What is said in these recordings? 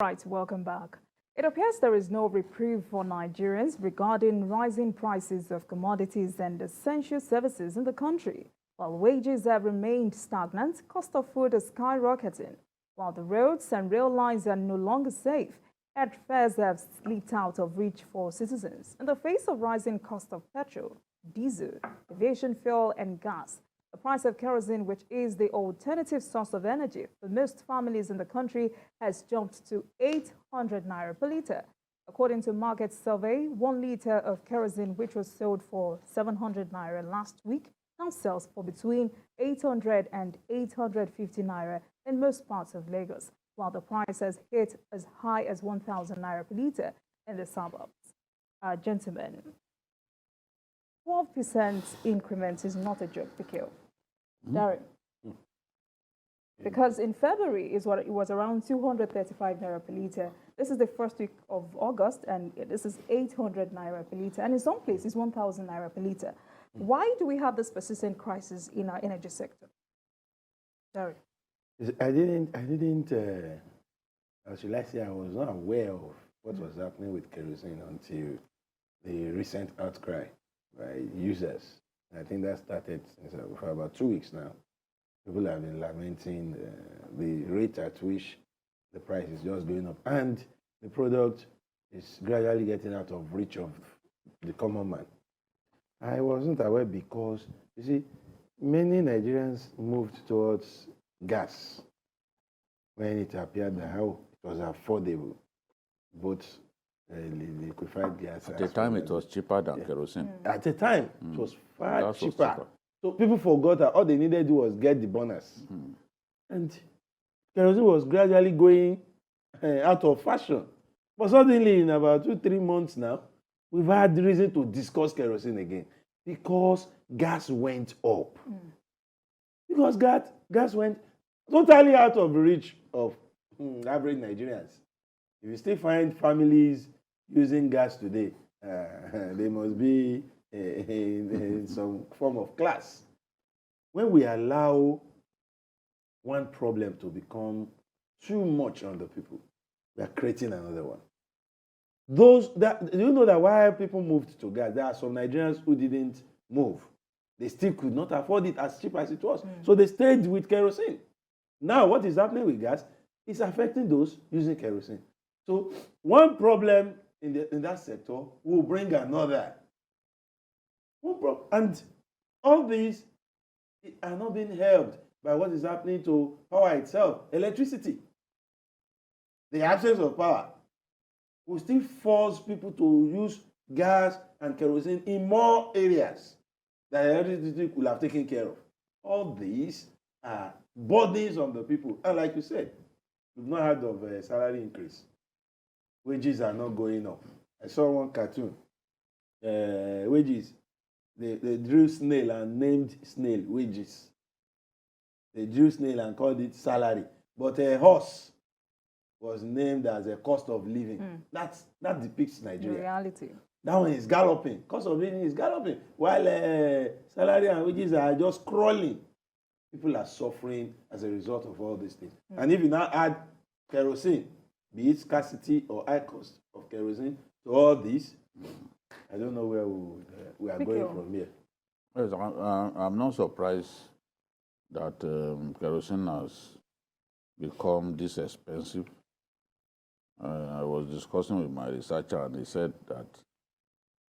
Right, welcome back. It appears there is no reprieve for Nigerians regarding rising prices of commodities and essential services in the country. While wages have remained stagnant, cost of food is skyrocketing. While the roads and rail lines are no longer safe, airfares have slipped out of reach for citizens. In the face of rising cost of petrol, diesel, aviation fuel, and gas, the price of kerosene, which is the alternative source of energy for most families in the country, has jumped to 800 naira per litre. According to market survey, 1 litre of kerosene, which was sold for 700 naira last week, now sells for between 800 and 850 naira in most parts of Lagos, while the price has hit as high as 1,000 naira per litre in the suburbs. Gentlemen, 12% increment is not a joke to kill. Darren. Because in February is what it was around 235 naira per litre. This is the first week of August, and this is 800 naira per litre. And in some places, 1,000 naira per litre. Why do we have this persistent crisis in our energy sector? Darren. As you like say, I was not aware of what was happening with kerosene until the recent outcry by users. I think that started for about 2 weeks now. People have been lamenting the rate at which the price is just going up, and the product is gradually getting out of reach of the common man. I wasn't aware because, you see, many Nigerians moved towards gas when it appeared that how it was affordable, both liquefied gas. At the time, it was cheaper than kerosene. At the time, it was far cheaper. So people forgot that all they needed to do was get the bonus. And kerosene was gradually going out of fashion. But suddenly, in about 2-3 months now, we've had reason to discuss kerosene again because gas went up. Because gas went totally out of reach of average Nigerians. If you still find families using gas today, they must be in some form of class. When we allow one problem to become too much on the people, we are creating another one. Do you know that while people moved to gas, there are some Nigerians who didn't move. They still could not afford it as cheap as it was. So they stayed with kerosene. Now what is happening with gas is affecting those using kerosene. So one problem in that sector will bring another. And all these are not being helped by what is happening to power itself, electricity. The absence of power will still force people to use gas and kerosene in more areas that electricity could have taken care of. All these are burdens on the people. And like you said, we've not heard of a salary increase. Wages are not going up. I saw one cartoon. Wages. They drew snail and named snail wages. They drew snail and called it salary. But a horse was named as a cost of living. That depicts Nigeria. The reality. That one is galloping. Cost of living is galloping. While salary and wages are just crawling. People are suffering as a result of all these things. And if you now add kerosene, be it scarcity or high cost of kerosene, to all this, I don't know where we are going from here. Yes, I'm not surprised that kerosene has become this expensive. I was discussing with my researcher, and he said that,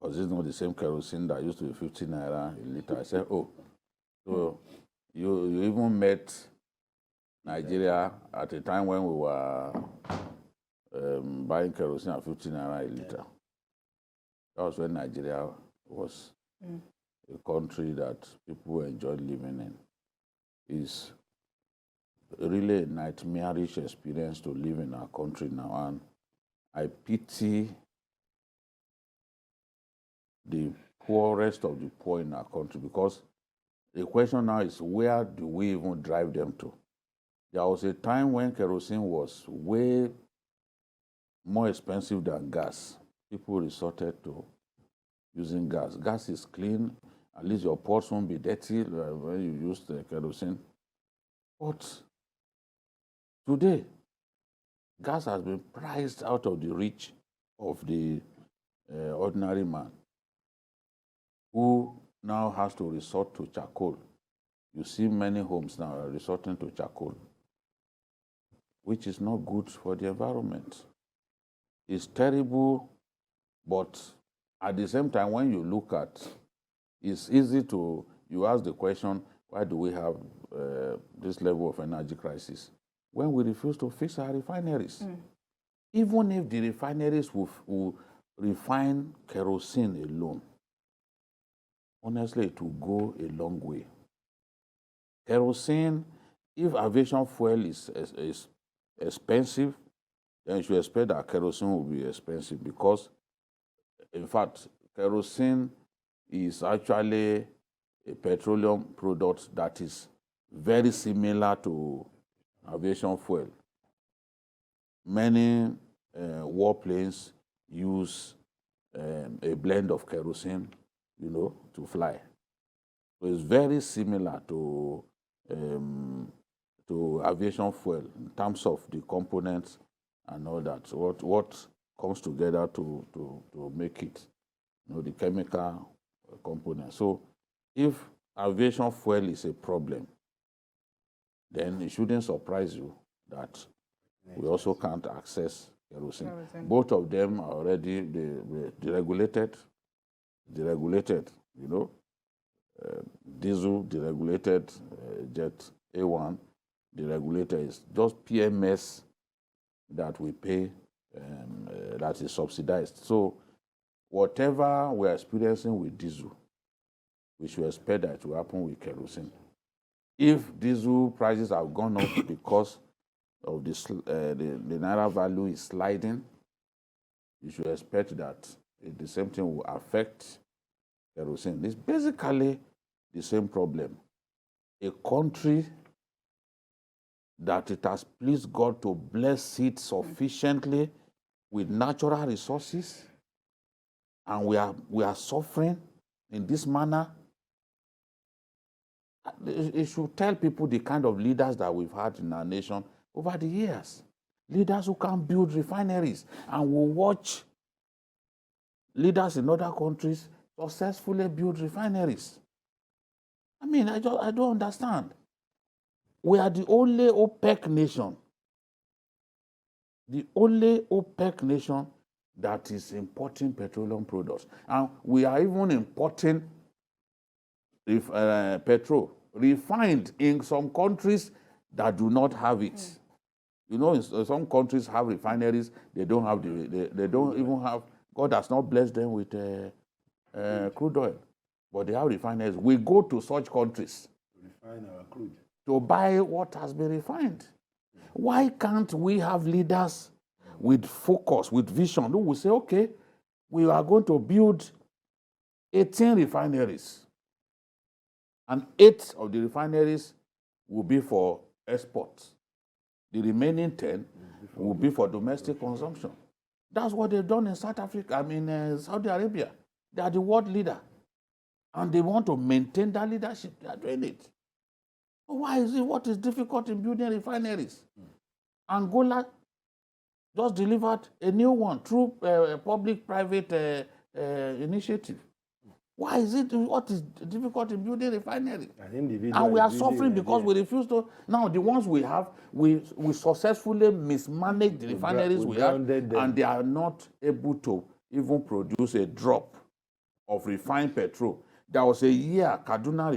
was this not the same kerosene that used to be 50 naira a litre? I said, oh, so you even met Nigeria at a time when we were buying kerosene at 50 naira a litre. That was when Nigeria was a country that people enjoyed living in. It's really a nightmarish experience to live in our country now, and I pity the poorest of the poor in our country, because the question now is, where do we even drive them to? There was a time when kerosene was way more expensive than gas. People resorted to using gas. Gas is clean. At least your pots won't be dirty when you use the kerosene. But today, gas has been priced out of the reach of the ordinary man, who now has to resort to charcoal. You see many homes now are resorting to charcoal, which is not good for the environment. It's terrible, but at the same time, when you look at, it's easy to, you ask the question, why do we have this level of energy crisis? When we refuse to fix our refineries. Even if the refineries will refine kerosene alone, honestly, it will go a long way. Kerosene, if aviation fuel is expensive, then you should expect that kerosene will be expensive, because, in fact, kerosene is actually a petroleum product that is very similar to aviation fuel. Many warplanes use a blend of kerosene, to fly. So it's very similar to aviation fuel in terms of the components and all that. So what comes together to make it, the chemical component. So if aviation fuel is a problem, then it shouldn't surprise you that we also can't access kerosene. Both of them are already deregulated, diesel deregulated, jet A1 deregulated. Is just PMS that we pay, that is subsidized. So whatever we're experiencing with diesel, we should expect that it will happen with kerosene. If diesel prices have gone up because of the naira value is sliding, you should expect that the same thing will affect kerosene. It's basically the same problem. A country that it has pleased God to bless it sufficiently with natural resources, and we are suffering in this manner. It should tell people the kind of leaders that we've had in our nation over the years. Leaders who can build refineries, and will watch leaders in other countries successfully build refineries. I mean, I don't understand. We are the only OPEC nation. The only OPEC nation that is importing petroleum products. And we are even importing petrol refined in some countries that do not have it. In some countries have refineries, they don't have they don't even have, God has not blessed them with crude oil, but they have refineries. We go to such countries to refine our crude, to buy what has been refined. Why can't we have leaders with focus, with vision, who will say, okay, we are going to build 18 refineries, and 8 of the refineries will be for exports. The remaining 10 will be for domestic consumption. That's what they've done in South Africa, Saudi Arabia. They are the world leader, and they want to maintain that leadership. They are doing it. Why is it? What is difficult in building refineries? Angola just delivered a new one through public-private initiative. Why is it? What is difficult in building refineries? And we are suffering because we refuse to. Now, the ones we have, we successfully mismanage the refineries we have, and they are not able to even produce a drop of refined petrol. There was a year, Kaduna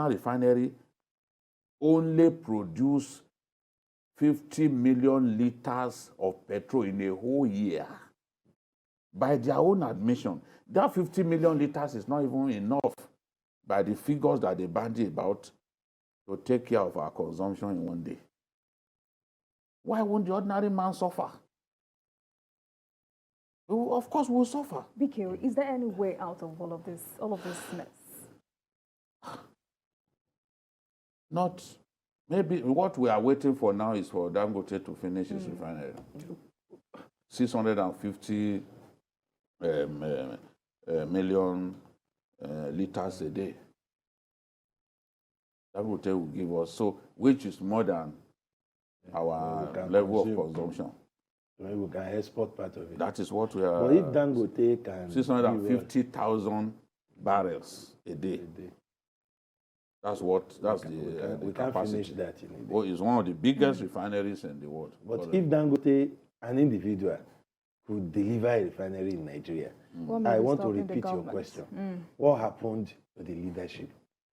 Refinery only produced 50 million liters of petrol in a whole year. By their own admission, that 50 million liters is not even enough by the figures that they bandy about to take care of our consumption in one day. Why won't the ordinary man suffer? Well, of course, we'll suffer. BK, is there any way out of all of this mess? Not. Maybe what we are waiting for now is for Dangote to finish his refinery. 650 million liters a day. Dangote will give us, so which is more than our we can level consume. of consumption. Maybe we can export part of it. That is what we are. But if Dangote can 650,000 barrels a day. That's the we can't capacity. finish that in a day. Well, it's one of the biggest refineries in the world. But if Dangote, an individual, could deliver a refinery in Nigeria, I want to repeat your question. What happened to the leadership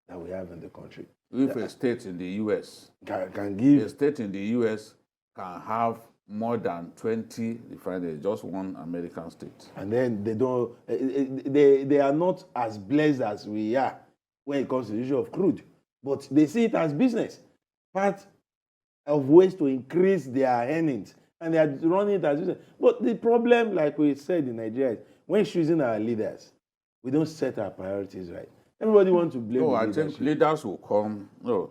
that we have in the country? If a state in the U.S. can give a state in the U.S. can have more than 20 refineries, just one American state. And then they don't, they are not as blessed as we are when it comes to the issue of crude. But they see it as business, part of ways to increase their earnings. And they are running it as business. But the problem, like we said in Nigeria, is when choosing our leaders, we don't set our priorities right. Everybody wants to blame No, the I leadership. think leaders will come. No,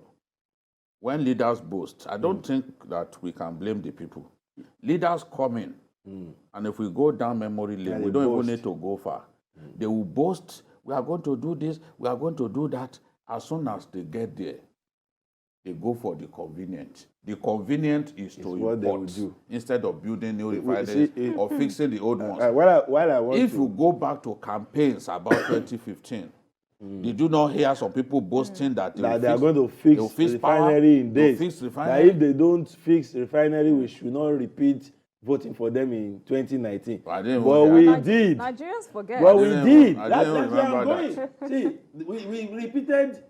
when leaders boast, I don't think that we can blame the people. Leaders come in, and if we go down memory lane, we don't even need to go far. They will boast, we are going to do this, we are going to do that. As soon as they get there, they go for the convenient. The convenient is to what they will import do. instead of building new refineries or fixing the old ones. While I want If to, you go back to campaigns about 2015, did you not hear some people boasting that they are going to fix refinery in days? Fix That refinery? if they don't fix refinery, we should not repeat voting for them in 2019. I didn't But even we hear that. did. Nigerians forget. But we did. I That's didn't where I'm remember going. See, we repeated.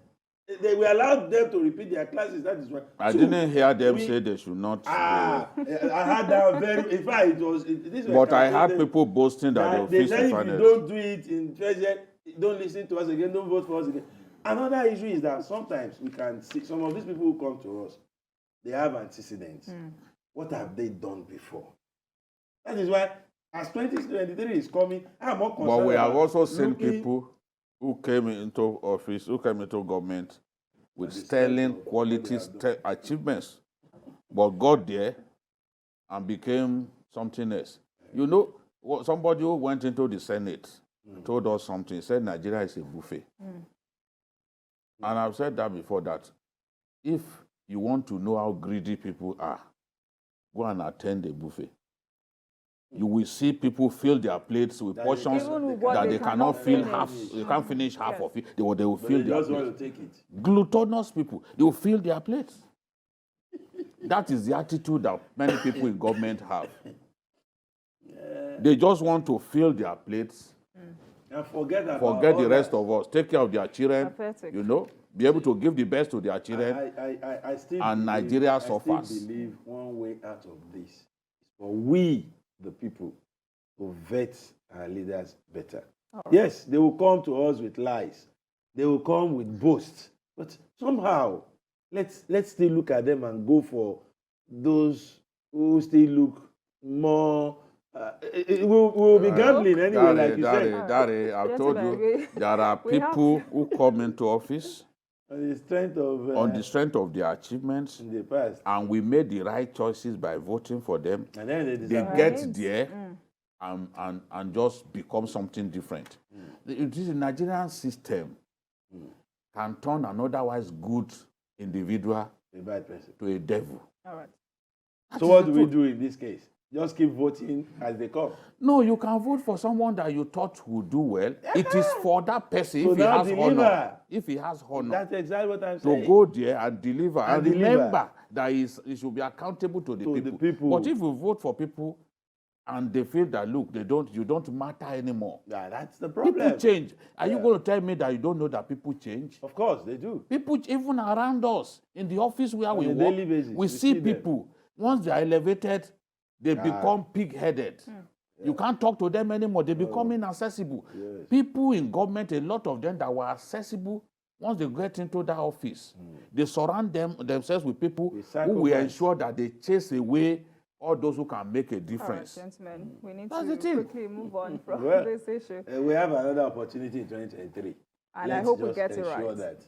We allowed them to repeat their classes. That is why. I didn't hear them say they should not. I had that very. In fact, it was. This was But I had people boasting that they'll they fix said if you refineries. don't do it in treasury, don't listen to us again, don't vote for us again. Another issue is that sometimes we can see some of these people who come to us, they have antecedents. What have they done before? That is why, as 2023 is coming, I'm more concerned. But we have also seen looking people who came into office, who came into government with sterling quality achievements, but got there and became something else. You know, somebody who went into the Senate told us something, said Nigeria is a buffet. And I've said that before, that if you want to know how greedy people are, go and attend a buffet. You will see people fill their plates with portions that they cannot fill half. They can't finish half of it. They will fill their just plates. want to take it. Gluttonous people, they will fill their plates. That is the attitude that many people in government have. They just want to fill their plates, And forget the rest of us, take care of their children, Pathetic. you know, be able to give the best to their children. I still And believe, Nigeria I suffers. still believe one way out of this is for we, the people, to vet our leaders better. Yes, they will come to us with lies. They will come with boasts. But somehow, let's still look at them and go for those who still look more. We'll be gambling anyway, like you said. I've told you, there are people who come into office On the strength of their achievements, in the past. and we made the right choices by voting for them. And then they They get there and just become something different. This Nigerian system can turn an otherwise good individual A bad person. to a devil. All right. So what do we do in this case? Just keep voting as they come. No, you can vote for someone that you thought would do well. It is for that person, So if he now has deliver. honor. If he has honor. That's exactly what I'm To saying. go there and deliver. And deliver. remember that he should be accountable to the people. But if you vote for people and they feel that, look, you don't matter anymore. Yeah, that's the problem. People change. Are you going to tell me that you don't know that people change? Of course, they do. People, even around us, in the office where we a work, daily basis, we we see see them. people, once they are elevated, they become pig-headed. You can't talk to them anymore. They become inaccessible. Yes. People in government, a lot of them that were accessible, once they get into that office, they surround themselves with people who will ensure that they chase away all those who can make a difference. All right, gentlemen, we need That's to the thing. quickly move on from Well, this issue. We have another opportunity in 2023. And I Let's hope we just get it ensure right. that